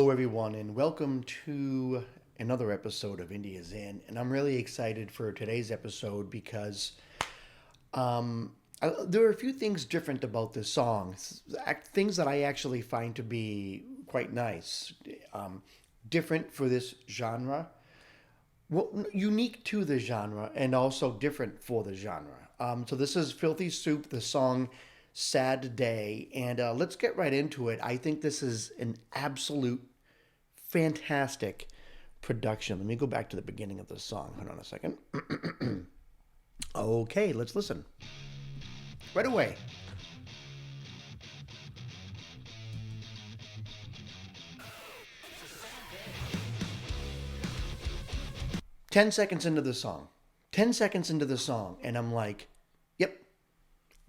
Hello, everyone, and welcome to another episode of India's In. And I'm really excited for today's episode because there are a few things different about this song, things that I actually find to be quite nice, different for this genre, well, unique to the genre, and also different for the genre. So this is Filthy Soup, the song Sad Day, and let's get right into it. I think this is an absolute fantastic production. Let me go back to the beginning of the song. Hold on a second. Okay, let's listen. Right away. Ten seconds into the song. 10 seconds into the song, and I'm like, yep,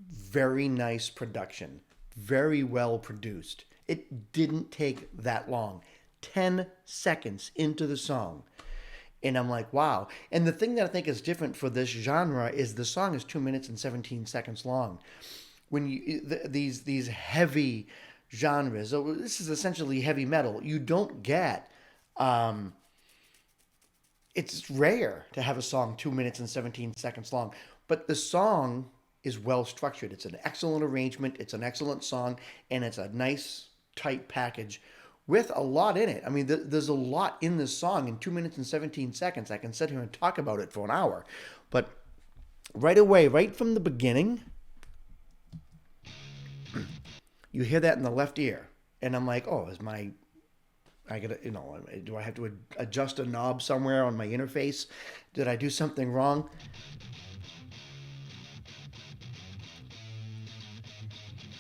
very nice production. Very well produced. It didn't take that long. 10 seconds into the song. And I'm like, wow. And the thing that I think is different for this genre is the song is 2 minutes and 17 seconds long. When you these heavy genres, so this is essentially heavy metal. You don't get it's rare to have a song 2 minutes and 17 seconds long, but the song is well structured. It's an excellent arrangement. It's an excellent song, and it's a nice tight package with a lot in it. I mean, there's a lot in this song in 2 minutes and 17 seconds. I can sit here and talk about it for an hour, but right away, right from the beginning, you hear that in the left ear, and I'm like, oh, I gotta, do I have to adjust a knob somewhere on my interface? Did I do something wrong?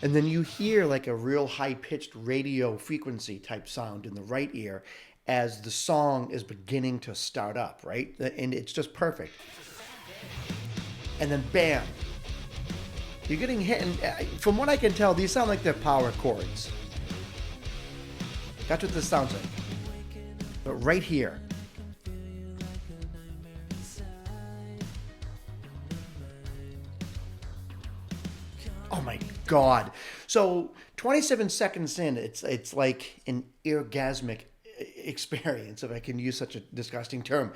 And then you hear like a real high-pitched radio frequency type sound in the right ear as the song is beginning to start up, right? And it's just perfect. And then bam, you're getting hit. And from what I can tell, these sound like they're power chords. That's what this sounds like. But right here. Oh my God. So 27 seconds in, it's like an orgasmic experience, if I can use such a disgusting term.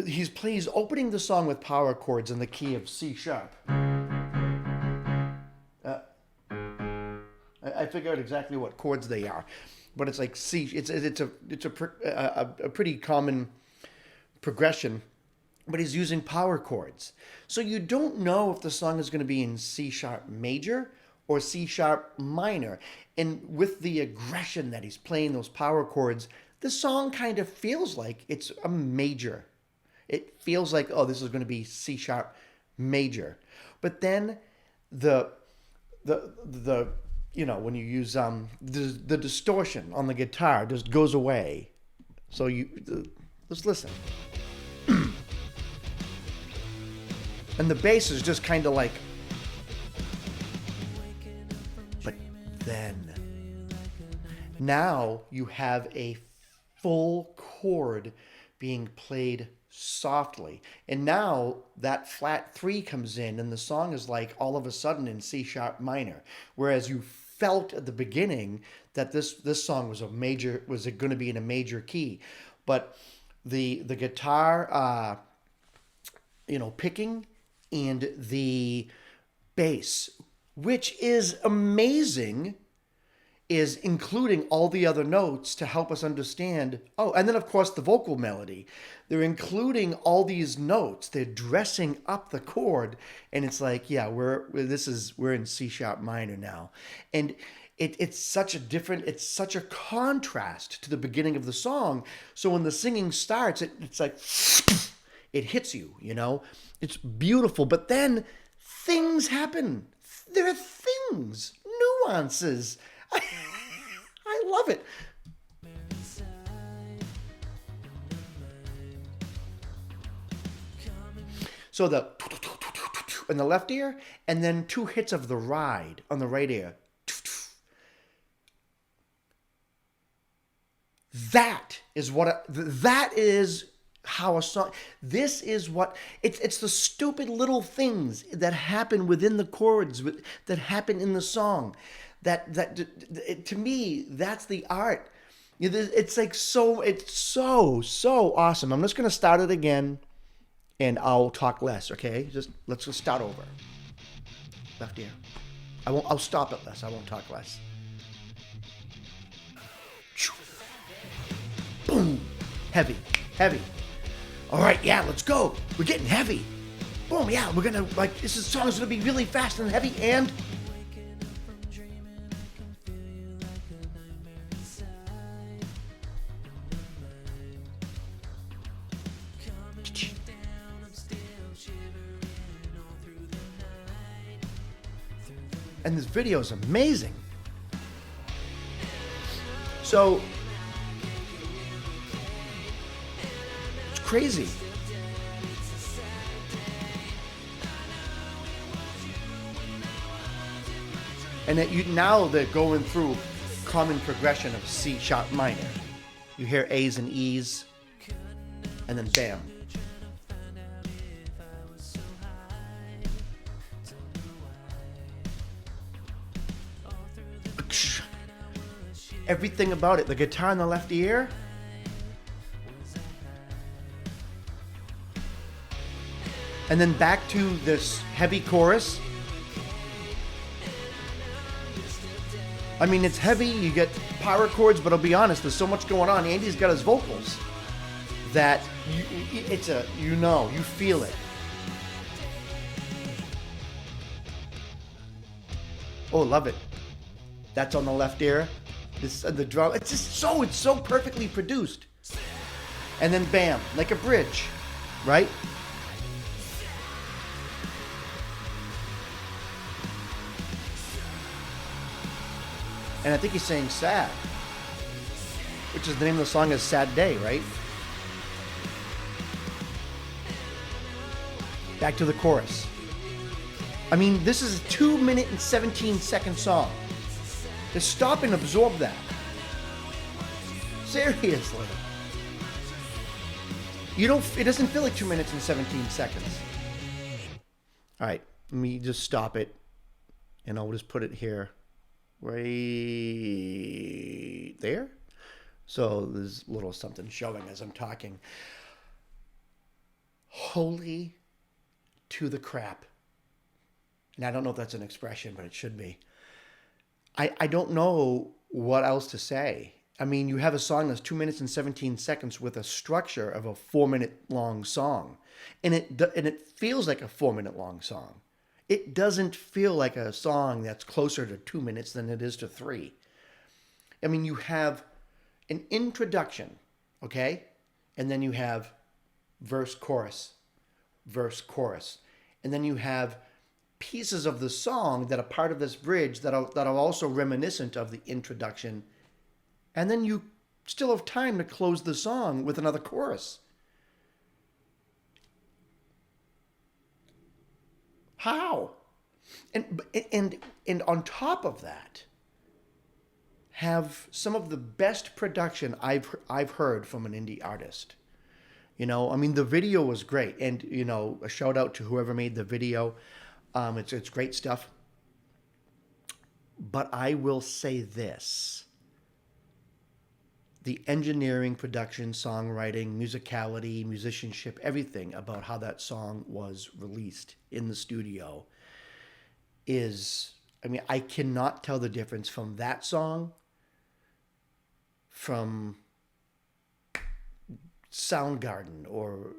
He's opening the song with power chords in the key of C sharp. I figured out exactly what chords they are, but it's like C. It's a pretty common progression, but he's using power chords, so you don't know if the song is going to be in C sharp major or C sharp minor. And with the aggression that he's playing those power chords, the song kind of feels like it's a major. It feels like, oh, this is going to be C sharp major, but then the when you use the distortion on the guitar just goes away. So let's listen. And the bass is just kind of like, but then now you have a full chord being played softly. And now that flat 3 comes in and the song is like all of a sudden in C sharp minor. Whereas you felt at the beginning that this song was going to be in a major key. But the guitar picking and the bass, which is amazing, is including all the other notes to help us understand. Oh, and then of course the vocal melody. They're including all these notes. They're dressing up the chord, and it's like, yeah, we're in C sharp minor now, and it's such a contrast to the beginning of the song. So when the singing starts, it's like it hits you. It's beautiful, but then things happen. There are things, nuances. I love it. So the in the left ear, and then 2 hits of the ride on the right ear. That is how a song. This is what it's the stupid little things that happen within the chords that happen in the song To me, that's the art. It's like so awesome. I'm just gonna start it again, and I'll talk less. Okay, let's just start over. Left ear. I won't. I'll stop it less. I won't talk less. Boom. Heavy. Heavy. All right. Yeah. Let's go. We're getting heavy. Boom. Yeah. We're gonna this song's gonna be really fast and heavy and. And this video is amazing. So, it's crazy. And now they're going through common progression of C sharp minor. You hear A's and E's, and then bam. Everything about it. The guitar in the left ear. And then back to this heavy chorus. I mean, it's heavy. You get power chords, but I'll be honest, there's so much going on. Andy's got his vocals that you feel it. Oh, love it. That's on the left ear. The drum, it's so perfectly produced. And then bam, like a bridge, right? And I think he's saying sad, which is the name of the song is Sad Day, right? Back to the chorus. I mean, this is a 2-minute and 17-second song. Just stop and absorb that. Seriously. It doesn't feel like 2 minutes and 17 seconds. All right, let me just stop it, and I'll just put it here, right there. So there's a little something showing as I'm talking. Holy to the crap. And I don't know if that's an expression, but it should be. I don't know what else to say. I mean, you have a song that's 2 minutes and 17 seconds with a structure of a 4-minute long song. And it feels like a 4-minute long song. It doesn't feel like a song that's closer to 2 minutes than it is to 3. I mean, you have an introduction, okay? And then you have verse, chorus. And then you have pieces of the song that are part of this bridge that are also reminiscent of the introduction. And then you still have time to close the song with another chorus. How? And on top of that, have some of the best production I've heard from an indie artist. I mean, the video was great, and a shout out to whoever made the video. It's great stuff. But I will say this. The engineering, production, songwriting, musicality, musicianship, everything about how that song was released in the studio is, I mean, I cannot tell the difference from that song from Soundgarden or,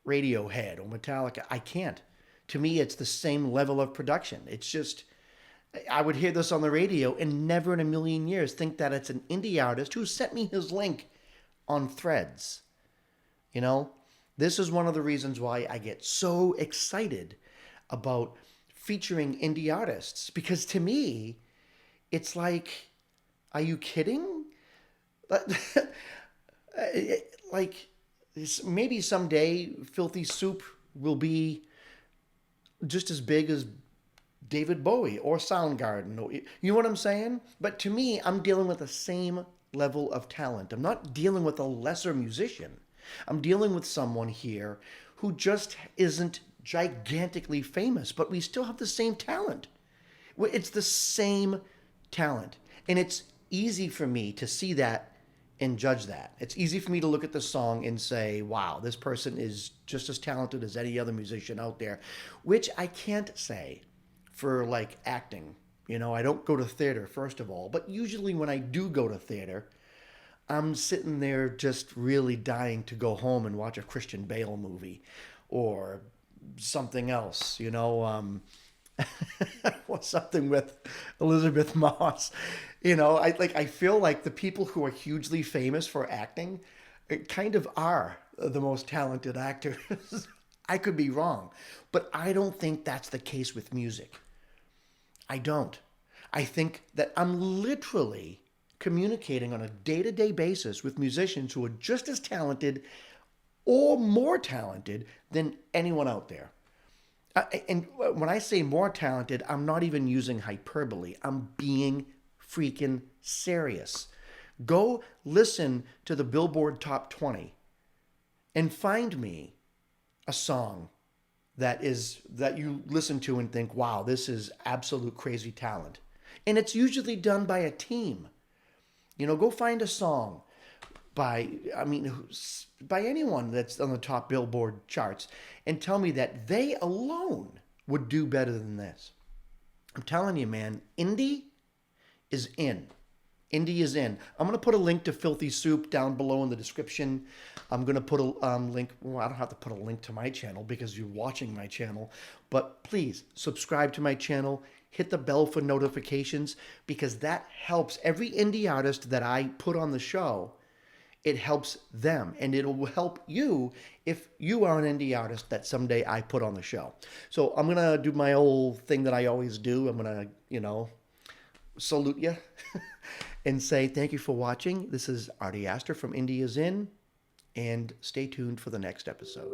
Radiohead or Metallica. I can't. To me, it's the same level of production. It's just, I would hear this on the radio and never in a million years think that it's an indie artist who sent me his link on Threads. This is one of the reasons why I get so excited about featuring indie artists. Because to me, it's like, are you kidding? Like, maybe someday Filthy Soup will be just as big as David Bowie or Soundgarden. Or, you know what I'm saying? But to me, I'm dealing with the same level of talent. I'm not dealing with a lesser musician. I'm dealing with someone here who just isn't gigantically famous, but we still have the same talent. Well, it's the same talent. And it's easy for me to see that and judge that. It's easy for me to look at the song and say, wow, this person is just as talented as any other musician out there, which I can't say for like acting. You know, I don't go to theater, first of all, but usually when I do go to theater, I'm sitting there just really dying to go home and watch a Christian Bale movie or something else, or something with Elizabeth Moss. I feel like the people who are hugely famous for acting kind of are the most talented actors. I could be wrong, but I don't think that's the case with music. I don't. I think that I'm literally communicating on a day-to-day basis with musicians who are just as talented or more talented than anyone out there. And when I say more talented, I'm not even using hyperbole. I'm being freaking serious. Go listen to the Billboard Top 20 and find me a song that you listen to and think, wow, this is absolute crazy talent. And it's usually done by a team. Go find a song by anyone that's on the top Billboard charts and tell me that they alone would do better than this. I'm telling you, man, indie is in. Indie is in. I'm going to put a link to Filthy Soup down below in the description. I'm going to put a link. Well, I don't have to put a link to my channel because you're watching my channel. But please subscribe to my channel. Hit the bell for notifications because that helps every indie artist that I put on the show. It helps them, and it'll help you if you are an indie artist that someday I put on the show. So I'm going to do my old thing that I always do. I'm going to, salute you and say thank you for watching. This is Artie Astor from India's In, and stay tuned for the next episode.